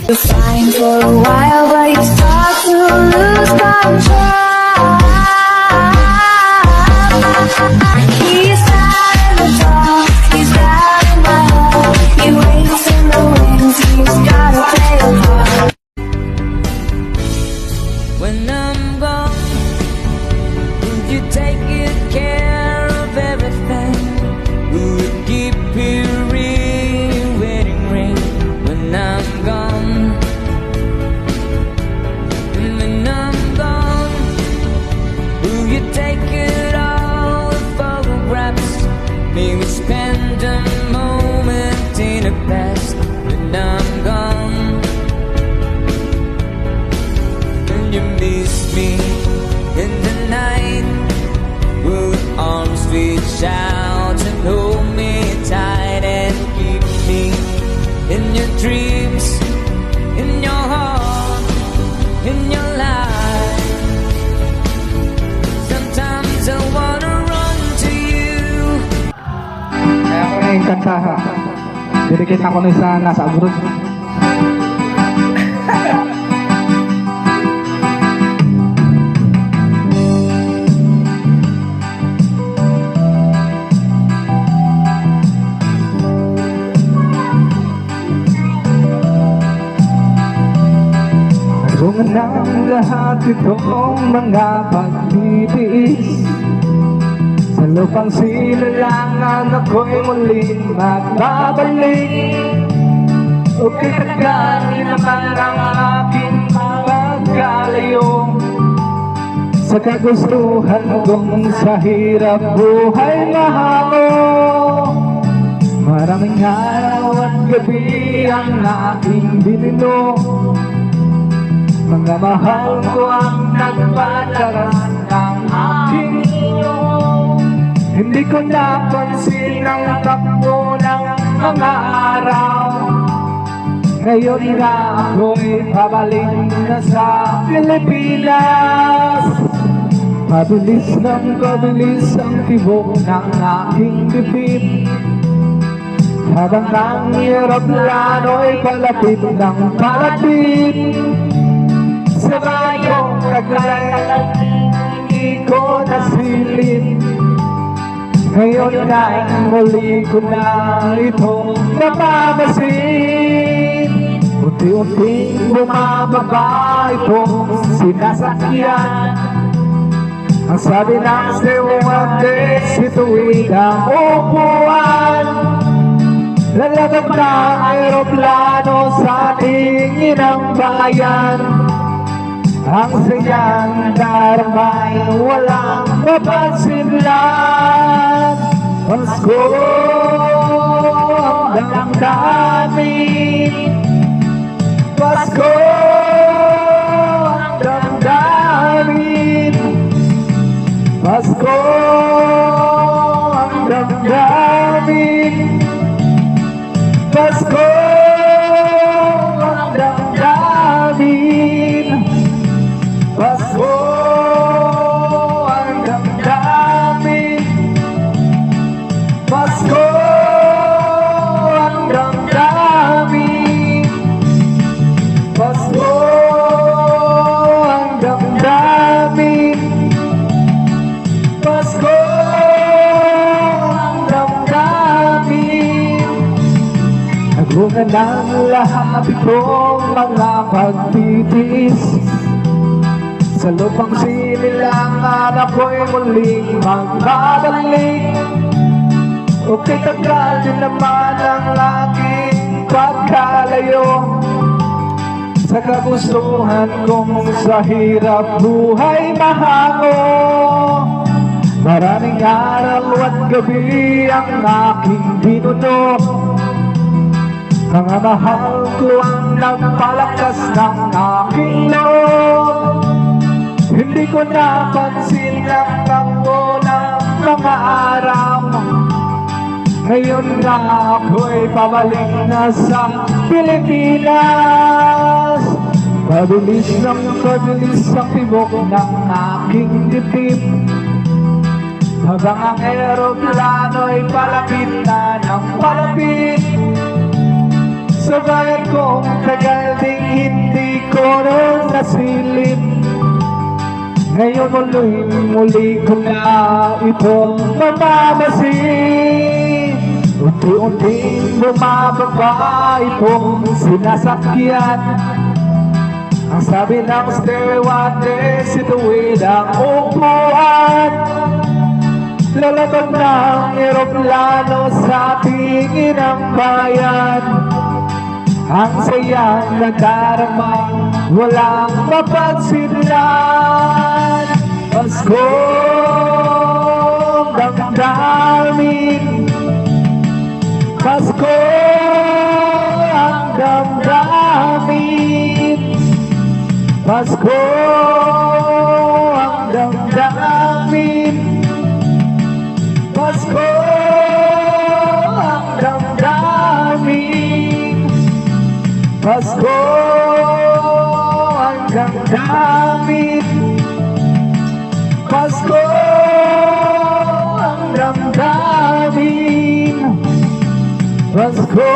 You're fine for a while, but you start to lose control. He's out in the dark, he's out in my heart. He waits in the wings, he's gotta play a part. When I'm gone, will you take good care of everything? Will you keep your wedding ring when I'm gone? And when I'm gone, will you take it all the photographs? Maybe spend a moment in the past when I'm gone. And you miss me in the night, will your arms reach out and hold me tight and keep me in your dreams, in your heart, in your life? Sometimes I wanna run to you. Kaya ko na yung kanta ha. Dedicate ako nun sa nasa abroad. Kung ang lahat itong mga pagtitiis, sa lupang sinilangan ako'y muling magbabalik. O kitagani naman ang aking pagkalayo sa kagustuhan kong sa hirap buhay mahango. Maraming araw at gabi ang aking binilo, mga mahal ko ang nagpadaras ng aking inyo. Hindi ko napansin ang takbo ng mga araw. Ngayon na ako'y pabalik na sa Pilipinas. Pabilis ng pabilis ang tibok ng aking bibig, habang ang eroplano'y palapit ng palapit sa bayong Taglayang. Hindi ko nasilip, ngayon ay muli ko na itong napamasin. Unti-unting bumababa itong sinasakyan. Ang sabi ng stewardess, ito'y ang upuan. Lalabag na ang aeroplano sa ating inang bayan. Ang sayang darma'y walang mapansinlan. Pasko ang damdamin, Pasko ang damdamin, Pasko ang damdamin, Pasko ang damdamin, Pasko ang damdamin, Pasko ang damdamin, Pasko ang damdamin, Pasko ang damdamin. Nagrungan ng lahat itong mga pagtitiis, Sa lupang sinilangan ako'y muling magbabalik. Okay, tagal din naman ang aking pagkalayo sa kagustuhan kong sa hirap buhay mahango. Maraming araw at gabi ang aking binuno. Mga mahal ko ang nagpalakas ng aking loob. Hindi ko napansin ang takbo ng mga araw. Ngayon na ako'y pabalik na sa Pilipinas. Pabilis ng pabilis ang tibok ng aking dibdib, habang ang eroplano'y palapit na ng palapit. Sa bayan kong tagal ding hindi ko rin nasilip. Ngayon muli ko na itong mamamasin. Unti-unting bumababa itong sinasakyan. Ang sabi ng stewardess, ituwid ang upuan. Lalabag ng eroplano sa tingin ng bayan. Ang sayang nadarama, walang mapagsinlan. Paskong damdamin, Pasko ang damdamin, Pasko ang damdamin, Pasko ang damdamin, Pasko ang damdamin, Pasko ang damdamin, Pasko